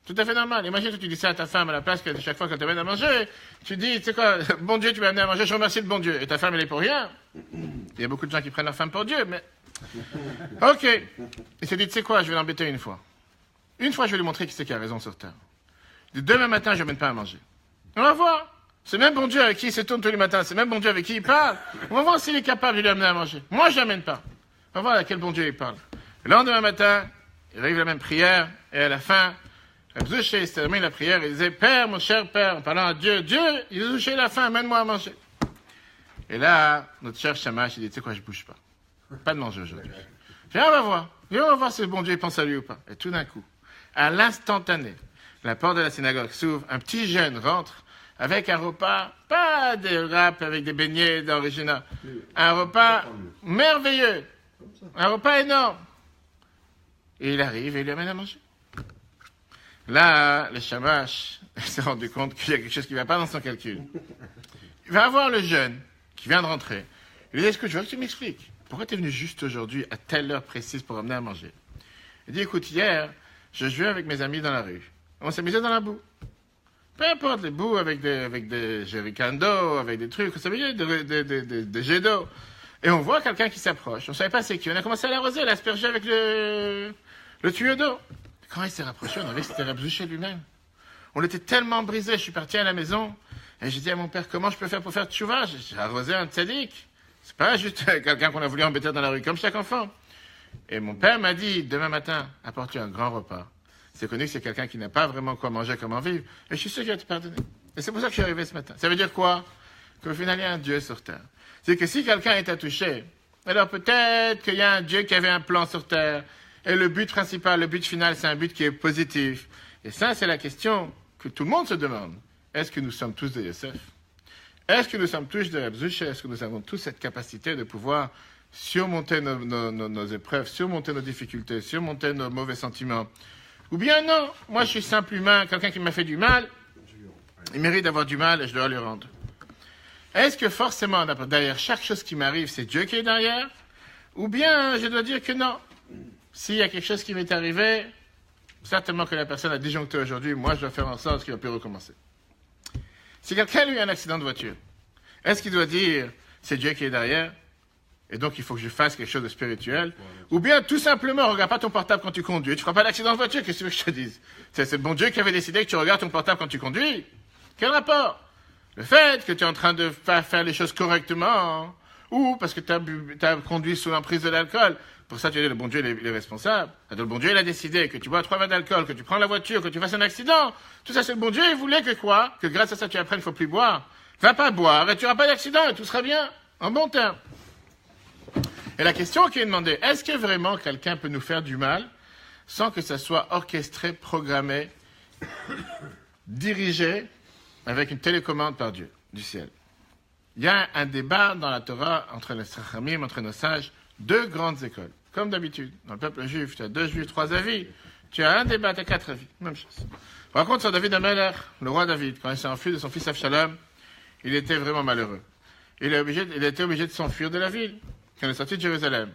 Tout à fait normal. Imagine que tu dis ça à ta femme à la place que chaque fois qu'elle t'amène à manger, tu dis, tu sais quoi, bon Dieu, tu m'as amené à manger, je remercie le bon Dieu. Et ta femme, elle est pour rien. Il y a beaucoup de gens qui prennent leur femme pour Dieu, mais... Ok. Il s'est dit, tu sais quoi, je vais l'embêter une fois. Une fois, je vais lui montrer qui c'est qui a raison sur terre. Demain matin, je ne l'amène pas à manger. On va voir. C'est même bon Dieu avec qui il se tourne tous les matins. C'est même bon Dieu avec qui il parle. On va voir s'il est capable de lui amener à manger. Moi, je ne l'amène pas. On va voir à quel bon Dieu il parle. Le lendemain matin, il arrive la même prière, et à la fin, Rabzouché, il termine la prière, il disait, Père, mon cher Père, en parlant à Dieu, Dieu, il a touché la faim, amène-moi à manger. Et là, notre cher Shamash, il dit, tu sais quoi, je bouge pas. Pas de manger aujourd'hui. Viens, on va voir. Viens, on va voir si le bon Dieu pense à lui ou pas. Et tout d'un coup, à l'instantané, la porte de la synagogue s'ouvre, un petit jeune rentre avec un repas, pas des wraps avec des beignets d'origine, un repas merveilleux, un repas énorme. Et il arrive et il lui amène à manger. Là, le Shamash s'est rendu compte qu'il y a quelque chose qui ne va pas dans son calcul. Il va voir le jeune qui vient de rentrer. Il lui dit, est-ce que je veux que tu m'expliques? Pourquoi tu es venu juste aujourd'hui à telle heure précise pour amener à manger? Il dit, écoute, hier, je jouais avec mes amis dans la rue. On s'amusait dans la boue. Peu importe, les boues avec des jerrycans d'eau, avec des trucs, vous savez, des jets d'eau. Et on voit quelqu'un qui s'approche. On ne savait pas c'est qui. On a commencé à l'arroser, à l'asperger avec le tuyau d'eau. Quand il s'est rapproché, on a vu que c'était Rabzouché lui-même. On était tellement brisés. Je suis parti à la maison et j'ai dit à mon père, comment je peux faire pour faire tchouva? J'ai arrosé un tzaddik. C'est pas juste quelqu'un qu'on a voulu embêter dans la rue, comme chaque enfant. Et mon père m'a dit, demain matin, apporte-lui un grand repas. C'est connu que c'est quelqu'un qui n'a pas vraiment quoi manger, comment vivre. Et je suis sûr qu'il va te pardonner. Et c'est pour ça que je suis arrivé ce matin. Ça veut dire quoi? Qu'au final, il y a un Dieu sur terre. C'est que si quelqu'un est touché, alors peut-être qu'il y a un Dieu qui avait un plan sur terre. Et le but principal, le but final, c'est un but qui est positif. Et ça, c'est la question que tout le monde se demande. Est-ce que nous sommes tous de Yosef? Est-ce que nous sommes tous de Rabzouché? Est-ce que nous avons tous cette capacité de pouvoir surmonter nos épreuves, surmonter nos difficultés, surmonter nos mauvais sentiments, Ou bien non, moi je suis simple humain, quelqu'un qui m'a fait du mal, il mérite d'avoir du mal et je dois lui rendre. Est-ce que forcément, derrière chaque chose qui m'arrive, c'est Dieu qui est derrière? Ou bien je dois dire que non. S'il y a quelque chose qui m'est arrivé, certainement que la personne a disjoncté aujourd'hui, moi je dois faire en sorte qu'il va plus recommencer. Si quelqu'un a eu un accident de voiture, est-ce qu'il doit dire c'est Dieu qui est derrière et donc il faut que je fasse quelque chose de spirituel? Ou bien tout simplement, regarde pas ton portable quand tu conduis, tu feras pas d'accident de voiture, qu'est-ce que tu veux que je te dise? C'est le bon Dieu qui avait décidé que tu regardes ton portable quand tu conduis? Quel rapport? Le fait que tu es en train de faire les choses correctement, ou parce que tu as conduit sous l'emprise de l'alcool, pour ça tu dis le bon Dieu il est responsable. Le bon Dieu il a décidé que tu bois 3 verres d'alcool, que tu prends la voiture, que tu fasses un accident. Tout ça c'est le bon Dieu, il voulait que quoi? Que grâce à ça tu apprennes qu'il ne faut plus boire. Va pas boire et tu n'auras pas d'accident et tout sera bien, en bon terme. Et la question qui est demandée, est-ce que vraiment quelqu'un peut nous faire du mal sans que ça soit orchestré, programmé, dirigé avec une télécommande par Dieu du ciel? Il y a un débat dans la Torah entre les Chachamim, entre nos sages, 2 grandes écoles. Comme d'habitude, dans le peuple juif, tu as 2 juifs, 3 avis. Tu as un débat, tu as 4 avis. Même chose. Par contre, sur David Amelech, le roi David, quand il s'est enfui de son fils Avshalom, il était vraiment malheureux. Il était obligé de s'enfuir de la ville. Quand il est sorti de Jérusalem,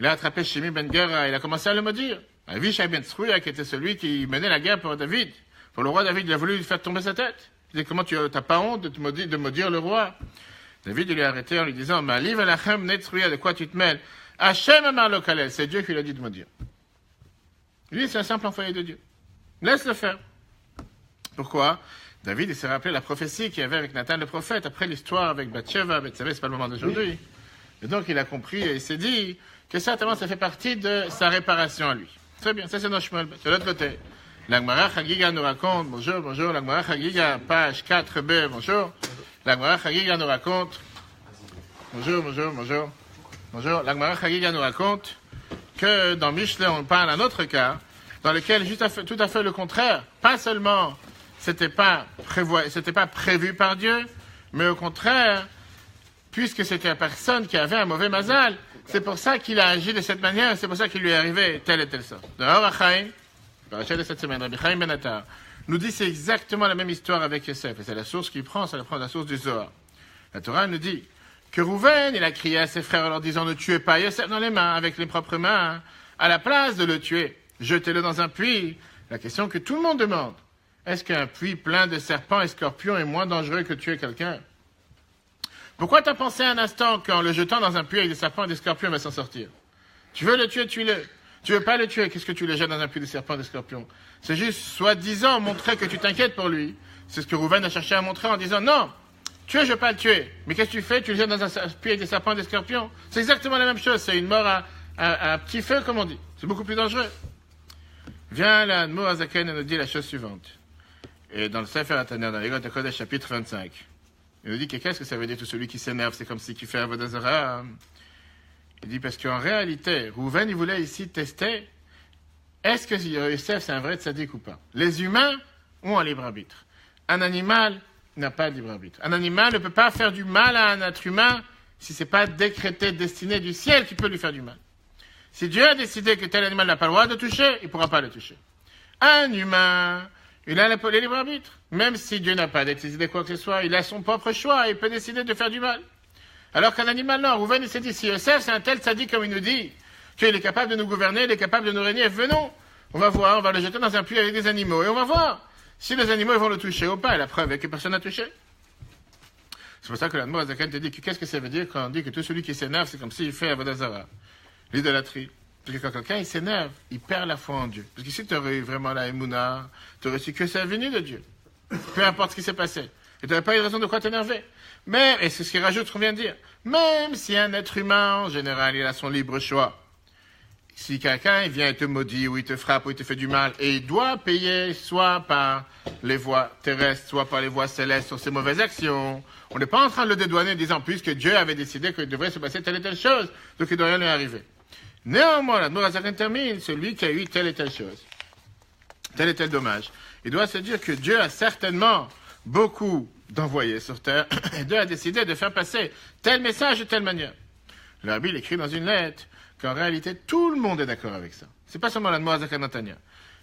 il a attrapé Shimi ben Gera, il a commencé à le maudire. Avishai ben Tzruya, qui était celui qui menait la guerre pour David, pour le roi David, il a voulu lui faire tomber sa tête. Il dit, comment tu n'as pas honte de maudire le roi? David lui a arrêté en lui disant, Ma'aliv alachem netzruya, de quoi tu te mêles? Hachem amar lo kalel, c'est Dieu qui lui a dit de maudire. Lui, c'est un simple employé de Dieu. Laisse-le faire. Pourquoi? David, il s'est rappelé la prophétie qu'il y avait avec Nathan le prophète, après l'histoire avec Bathsheba, Bethsabée, c'est pas le moment d'aujourd'hui. Et donc, il a compris et il s'est dit que certainement ça fait partie de sa réparation à lui. Très bien, ça c'est notre Shmuel. De l'autre côté, la Gemara Chagiga nous raconte, bonjour, la Gemara Chagiga, page 4b, bonjour. La Gemara Chagiga nous raconte, bonjour. La Gemara Chagiga nous raconte que dans Mishlei, on parle d'un autre cas, dans lequel tout à fait le contraire, pas seulement c'était pas prévu par Dieu, mais au contraire, puisque c'était la personne qui avait un mauvais mazal, c'est pour ça qu'il a agi de cette manière, c'est pour ça qu'il lui est arrivé telle et telle sorte. Dans Or HaChaim, parachat de cette semaine, Rabbi Chaim Ben Attar nous dit c'est exactement la même histoire avec Yosef, et c'est la source qu'il prend, c'est la source du Zohar. La Torah nous dit que Rouven, il a crié à ses frères en leur disant ne tuez pas Yosef dans les mains, avec les propres mains, à la place de le tuer, jetez-le dans un puits. La question que tout le monde demande, est-ce qu'un puits plein de serpents et scorpions est moins dangereux que tuer quelqu'un? Pourquoi t'as pensé un instant qu'en le jetant dans un puits avec des serpents et des scorpions, il va s'en sortir? Tu veux le tuer, tue-le. Tu veux pas le tuer, qu'est-ce que tu le jettes dans un puits de serpents et de scorpions? C'est juste, soi-disant, montrer que tu t'inquiètes pour lui. C'est ce que Rouven a cherché à montrer en disant, non, tuer, je veux pas le tuer. Mais qu'est-ce que tu fais? Tu le jettes dans un puits avec des serpents et des scorpions? C'est exactement la même chose, c'est une mort à petit feu, comme on dit. C'est beaucoup plus dangereux. Viens là, Admor Azaken nous dit la chose suivante. Et dans le Sefer HaTanya, dans l'Egot HaKodesh, chapitre 25, il nous dit que qu'est-ce que ça veut dire tout celui qui s'énerve, c'est comme si qui fait Avodah Zarah. Il dit parce qu'en réalité, Rouven, il voulait ici tester, est-ce que Yosef c'est un vrai tzaddik ou pas? Les humains ont un libre arbitre. Un animal n'a pas de libre arbitre. Un animal ne peut pas faire du mal à un être humain si ce n'est pas décrété, destiné du ciel qui peut lui faire du mal. Si Dieu a décidé que tel animal n'a pas le droit de toucher, il ne pourra pas le toucher. Un humain, il a le libre arbitre. Même si Dieu n'a pas décidé quoi que ce soit, il a son propre choix et il peut décider de faire du mal. Alors qu'un animal, non. Rouven, il s'est dit, si Yosef, c'est un tel tzaddik comme il nous dit, qu'il est capable de nous gouverner, il est capable de nous régner, venons. On va voir, on va le jeter dans un puits avec des animaux et on va voir si les animaux ils vont le toucher ou pas. Et la preuve est que personne n'a touché. C'est pour ça que l'Admor Azaken te dit que qu'est-ce que ça veut dire quand on dit que tout celui qui s'énerve, c'est comme s'il fait Avodah Zarah, l'idolâtrie. Parce que quand quelqu'un il s'énerve, il perd la foi en Dieu. Parce que si tu aurais eu vraiment la Emouna, tu aurais su que c'est venu de Dieu. Peu importe ce qui s'est passé. Et tu n'aurais pas eu de raison de quoi t'énerver. Mais, et c'est ce qu'il rajoute, ce qu'on vient de dire, même si un être humain, en général, il a son libre choix. Si quelqu'un il vient et te maudit, ou il te frappe, ou il te fait du mal, et il doit payer soit par les voies terrestres, soit par les voies célestes sur ses mauvaises actions, on n'est pas en train de le dédouaner en disant, puisque Dieu avait décidé qu'il devrait se passer telle et telle chose, donc il ne doit rien lui arriver. Néanmoins, la Nourazakin termine, celui qui a eu telle et telle chose, tel et tel dommage, il doit se dire que Dieu a certainement beaucoup d'envoyés sur terre, et Dieu a décidé de faire passer tel message de telle manière. Le Rabbi écrit dans une lettre qu'en réalité, tout le monde est d'accord avec ça. C'est pas seulement la Nourazakin Natania.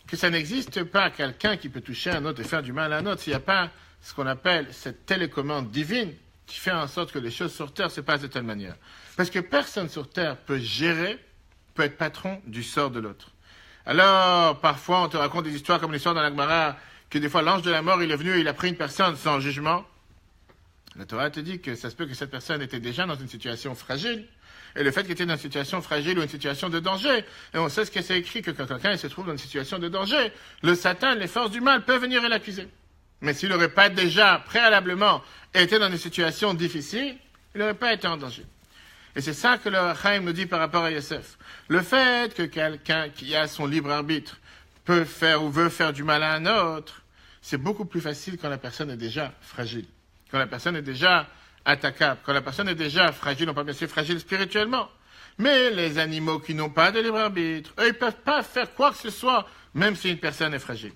que ça n'existe pas quelqu'un qui peut toucher un autre et faire du mal à un autre. S'il n'y a pas ce qu'on appelle cette télécommande divine qui fait en sorte que les choses sur Terre se passent de telle manière. Parce que personne sur Terre peut être patron du sort de l'autre. Alors, parfois, on te raconte des histoires comme l'histoire dans la Gemara, que des fois, l'ange de la mort, il est venu et il a pris une personne sans jugement. La Torah te dit que ça se peut que cette personne était déjà dans une situation fragile. Et le fait qu'il était dans une situation fragile ou une situation de danger, et on sait ce que c'est écrit, que quand quelqu'un se trouve dans une situation de danger, le Satan, les forces du mal peuvent venir et l'accuser. Mais s'il n'aurait pas déjà, préalablement, été dans une situation difficile, il n'aurait pas été en danger. Et c'est ça que le Chaim nous dit par rapport à Yosef. Le fait que quelqu'un qui a son libre arbitre peut faire ou veut faire du mal à un autre, c'est beaucoup plus facile quand la personne est déjà fragile. Quand la personne est déjà attaquable, quand la personne est déjà fragile, on parle bien sûr fragile spirituellement. Mais les animaux qui n'ont pas de libre arbitre, eux, ils ne peuvent pas faire quoi que ce soit, même si une personne est fragile.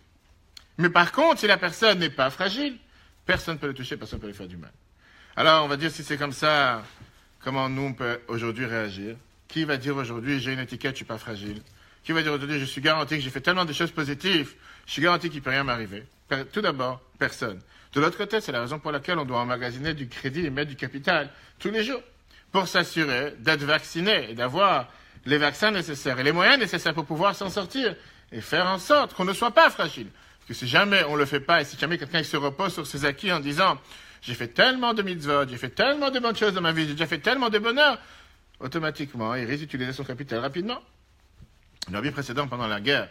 Mais par contre, si la personne n'est pas fragile, personne ne peut le toucher, personne ne peut lui faire du mal. Alors, on va dire si c'est comme ça, comment nous, on peut aujourd'hui réagir? Qui va dire aujourd'hui, j'ai une étiquette, je ne suis pas fragile? Qui va dire aujourd'hui, je suis garanti que j'ai fait tellement de choses positives, je suis garanti qu'il ne peut rien m'arriver? Tout d'abord, personne. De l'autre côté, c'est la raison pour laquelle on doit emmagasiner du crédit et mettre du capital tous les jours pour s'assurer d'être vacciné et d'avoir les vaccins nécessaires et les moyens nécessaires pour pouvoir s'en sortir et faire en sorte qu'on ne soit pas fragile. Parce que si jamais on ne le fait pas et si jamais quelqu'un se repose sur ses acquis en disant « j'ai fait tellement de mitzvot, j'ai fait tellement de bonnes choses dans ma vie, j'ai déjà fait tellement de bonheur », automatiquement, il risque d'utiliser son capital rapidement. Dans la vie précédente, pendant la guerre,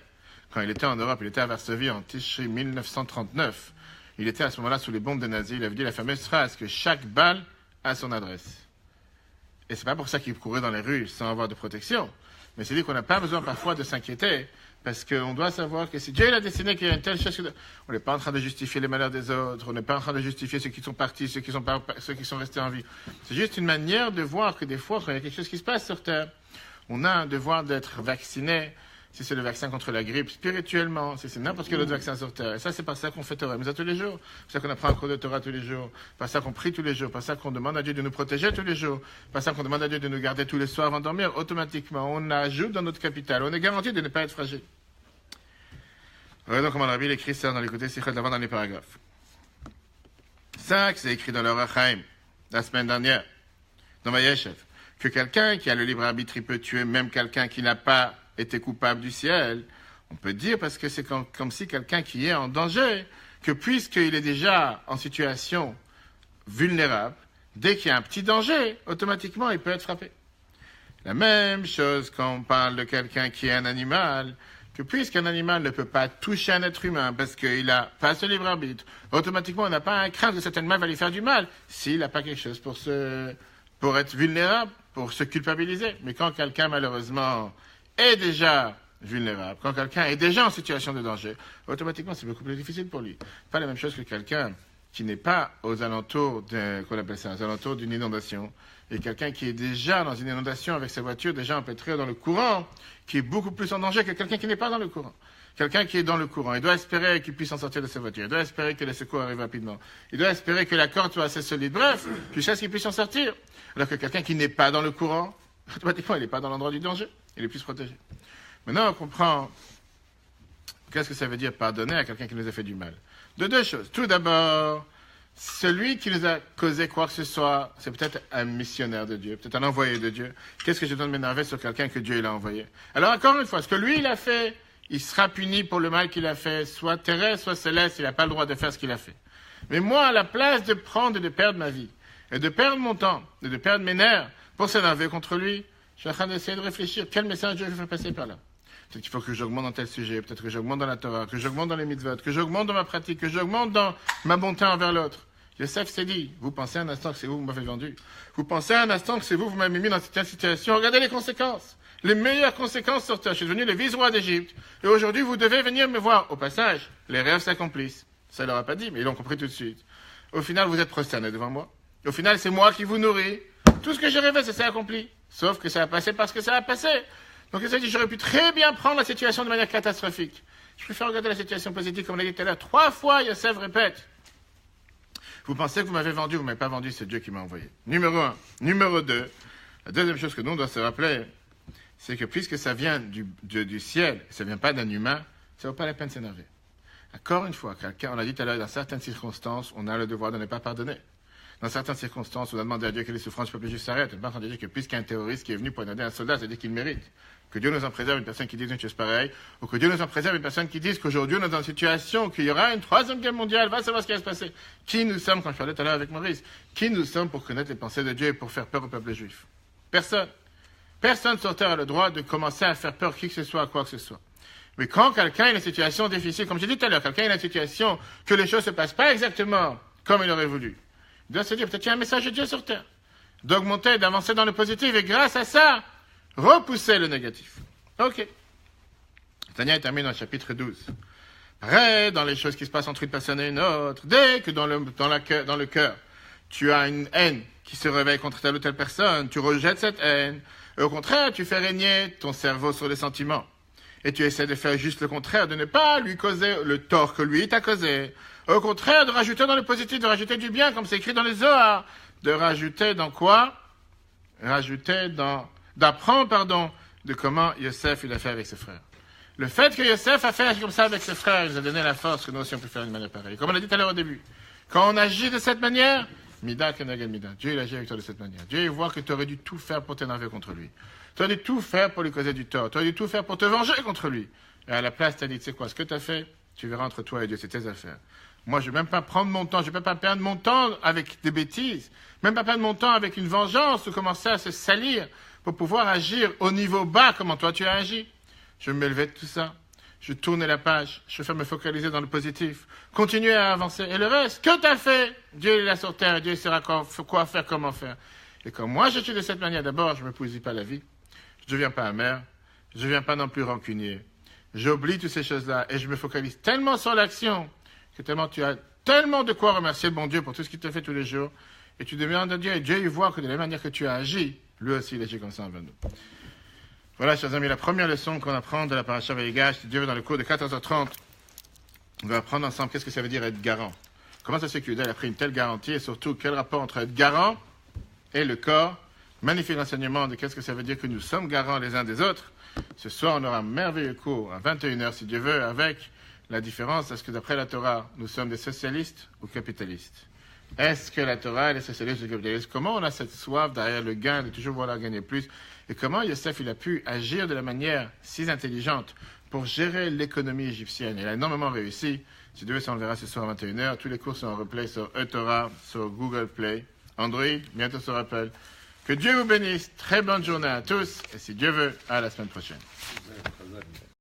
quand il était en Europe, il était à Varsovie en Tishri 1939, il était à ce moment-là sous les bombes des nazis. Il avait dit la fameuse phrase que chaque balle a son adresse. Et c'est pas pour ça qu'il courait dans les rues sans avoir de protection. Mais c'est dit qu'on n'a pas besoin parfois de s'inquiéter. Parce qu'on doit savoir que si Dieu a dessiné qu'il y a une telle chose, on n'est pas en train de justifier les malheurs des autres, on n'est pas en train de justifier ceux qui sont partis, ceux qui sont restés en vie. C'est juste une manière de voir que des fois, quand il y a quelque chose qui se passe sur Terre, on a un devoir d'être vacciné. Si c'est le vaccin contre la grippe, spirituellement, si c'est n'importe quel autre vaccin sur Terre. Et ça, c'est par ça qu'on fait Torah, mais tous les jours. Par ça qu'on apprend un cours de Torah tous les jours. Par ça qu'on prie tous les jours. Par ça qu'on demande à Dieu de nous protéger tous les jours. Par ça qu'on demande à Dieu de nous garder tous les soirs avant de dormir. Automatiquement, on ajoute dans notre capital. On est garanti de ne pas être fragile. Regardons comment le Rabbi écrit ça dans les côtés Sichot d'avant dans les paragraphes. Ça, c'est écrit dans le Rachaim, la semaine dernière, dans Vayeshev, que quelqu'un qui a le libre arbitre, il peut tuer même quelqu'un qui n'a pas été coupable du ciel. On peut dire, parce que c'est comme si quelqu'un qui est en danger, que puisqu'il est déjà en situation vulnérable, dès qu'il y a un petit danger, automatiquement, il peut être frappé. La même chose quand on parle de quelqu'un qui est un animal, que puisqu'un animal ne peut pas toucher un être humain parce qu'il n'a pas ce libre arbitre, automatiquement, on n'a pas un crainte que cet animal va lui faire du mal s'il n'a pas quelque chose pour être vulnérable, pour se culpabiliser. Mais quand quelqu'un, malheureusement, est déjà vulnérable, quand quelqu'un est déjà en situation de danger, automatiquement, c'est beaucoup plus difficile pour lui. Pas la même chose que quelqu'un qui n'est pas aux alentours qu'on appelle ça, aux alentours d'une inondation, et quelqu'un qui est déjà dans une inondation avec sa voiture déjà empêtrée dans le courant, qui est beaucoup plus en danger que quelqu'un qui n'est pas dans le courant. Quelqu'un qui est dans le courant, il doit espérer qu'il puisse en sortir de sa voiture, il doit espérer que les secours arrivent rapidement, il doit espérer que la corde soit assez solide, bref, jusqu'à ce qu'il puisse en sortir. Alors que quelqu'un qui n'est pas dans le courant, automatiquement, il n'est pas dans l'endroit du danger, il est plus protégé. Maintenant, on comprend qu'est-ce que ça veut dire pardonner à quelqu'un qui nous a fait du mal. De deux choses. Tout d'abord, celui qui nous a causé quoi que ce soit, c'est peut-être un missionnaire de Dieu, peut-être un envoyé de Dieu. Qu'est-ce que je dois m'énerver sur quelqu'un que Dieu il a envoyé? Alors encore une fois, ce que lui il a fait, il sera puni pour le mal qu'il a fait, soit terrestre, soit céleste, il n'a pas le droit de faire ce qu'il a fait. Mais moi, à la place de prendre et de perdre ma vie, et de perdre mon temps, et de perdre mes nerfs pour s'énerver contre lui, je suis en train d'essayer de réfléchir quel message Dieu veut faire passer par là. Peut-être qu'il faut que j'augmente dans tel sujet, peut-être que j'augmente dans la Torah, que j'augmente dans les mitzvot, que j'augmente dans ma pratique, que j'augmente dans ma bonté envers l'autre. Yosef s'est dit, vous pensez un instant que c'est vous m'avez vendu. Vous pensez un instant que c'est vous m'avez mis dans cette situation. Regardez les conséquences. Les meilleures conséquences sur terre. Je suis devenu le vice-roi d'Égypte. Et aujourd'hui, vous devez venir me voir. Au passage, les rêves s'accomplissent. Ça ne leur a pas dit, mais ils l'ont compris tout de suite. Au final, vous êtes prosterné devant moi. Au final, c'est moi qui vous nourris. Tout ce que j'ai rêvé, ça s'est accompli. Sauf que ça a passé parce que ça a passé. Donc, il s'est dit, j'aurais pu très bien prendre la situation de manière catastrophique. Je préfère regarder la situation positive, comme on l'a dit tout à l'heure. 3 fois, Yosef répète. Vous pensez que vous m'avez vendu, vous ne m'avez pas vendu, c'est Dieu qui m'a envoyé. Numéro 1. Numéro 2, la deuxième chose que nous, on doit se rappeler, c'est que puisque ça vient du ciel, ça ne vient pas d'un humain, Ça vaut pas la peine de s'énerver. Encore une fois, quelqu'un, on l'a dit tout à l'heure, dans certaines circonstances, on a le devoir de ne pas pardonner. Dans certaines circonstances, on a demandé à Dieu que les souffrances du peuple juif s'arrêtent. On n'a pas entendu dire que puisqu'un terroriste qui est venu poignarder un soldat, c'est-à-dire qu'il mérite. Que Dieu nous en préserve une personne qui dise une chose pareille, ou que Dieu nous en préserve une personne qui dise qu'aujourd'hui, on est dans une situation, qu'il y aura une troisième guerre mondiale, va savoir ce qui va se passer. Qui nous sommes, quand je parlais tout à l'heure avec Maurice, qui nous sommes pour connaître les pensées de Dieu et pour faire peur au peuple juif? Personne. Personne sur terre a le droit de commencer à faire peur qui que ce soit, à quoi que ce soit. Mais quand quelqu'un a une situation difficile, comme j'ai dit tout à l'heure, quelqu'un a une situation que les choses ne se passent pas exactement comme il aurait voulu, il doit se dire, peut-être qu'il y a un message de Dieu sur terre. D'augmenter, d'avancer dans le positif, et grâce à ça, repousser le négatif. Ok. Tania termine dans le chapitre 12. Pareil, dans les choses qui se passent entre une personne et une autre, dès que dans le cœur, tu as une haine qui se réveille contre telle ou telle personne, tu rejettes cette haine, et au contraire, tu fais régner ton cerveau sur les sentiments. Et tu essaies de faire juste le contraire, de ne pas lui causer le tort que lui t'a causé. Au contraire, de rajouter dans le positif, de rajouter du bien, comme c'est écrit dans les Zohar. De rajouter dans quoi? D'apprendre, de comment Yosef il a fait avec ses frères. Le fait que Yosef a fait comme ça avec ses frères, il nous a donné la force que nous aussi on peut faire d'une manière pareille. Comme on l'a dit tout à l'heure au début. Quand on agit de cette manière, Mida keneged Mida. Dieu il agit avec toi de cette manière. Dieu il voit que tu aurais dû tout faire pour t'énerver contre lui. Tu aurais dû tout faire pour lui causer du tort. Tu aurais dû tout faire pour te venger contre lui. Et à la place, tu as dit, tu sais quoi, ce que tu as fait, tu verras entre toi et Dieu, c'est tes affaires. Moi, je ne vais même pas prendre mon temps, je ne vais pas perdre mon temps avec des bêtises, même pas perdre mon temps avec une vengeance ou commencer à se salir pour pouvoir agir au niveau bas comme toi tu as agi. Je vais me lever de tout ça. Je tourne la page. Je vais me focaliser dans le positif. Continuer à avancer. Et le reste, que tu as fait? Dieu est là sur terre. Dieu saura quoi faire, comment faire. Et quand moi je suis de cette manière, d'abord, je ne me pousille pas la vie. Je ne deviens pas amer. Je ne deviens pas non plus rancunier. J'oublie toutes ces choses-là. Et je me focalise tellement sur l'action que tellement tu as tellement de quoi remercier le bon Dieu pour tout ce qu'il te fait tous les jours. Et tu demandes à Dieu. Et Dieu, il voit que de la manière que tu as agi, lui aussi, il agit comme ça envers nous. Voilà, chers amis, la première leçon qu'on apprend de la paracha Vaïgash, si Dieu veut, dans le cours de 14h30, on va apprendre ensemble qu'est-ce que ça veut dire être garant. Comment ça se fait que Yuda a pris une telle garantie et surtout quel rapport entre être garant et le corps. Magnifique enseignement de qu'est-ce que ça veut dire que nous sommes garants les uns des autres. Ce soir, on aura un merveilleux cours à 21h, si Dieu veut, avec la différence, est-ce que d'après la Torah, nous sommes des socialistes ou capitalistes? Est-ce que la Torah est des socialistes ou capitalistes? Comment on a cette soif derrière le gain, de toujours vouloir gagner plus? Et comment Yosef il a pu agir de la manière si intelligente pour gérer l'économie égyptienne? Il a énormément réussi. Si Dieu veut, ça on le verra ce soir à 21h. Tous les cours sont en replay sur eTorah, sur Google Play, Android, bientôt sur Apple. Que Dieu vous bénisse. Très bonne journée à tous. Et si Dieu veut, à la semaine prochaine.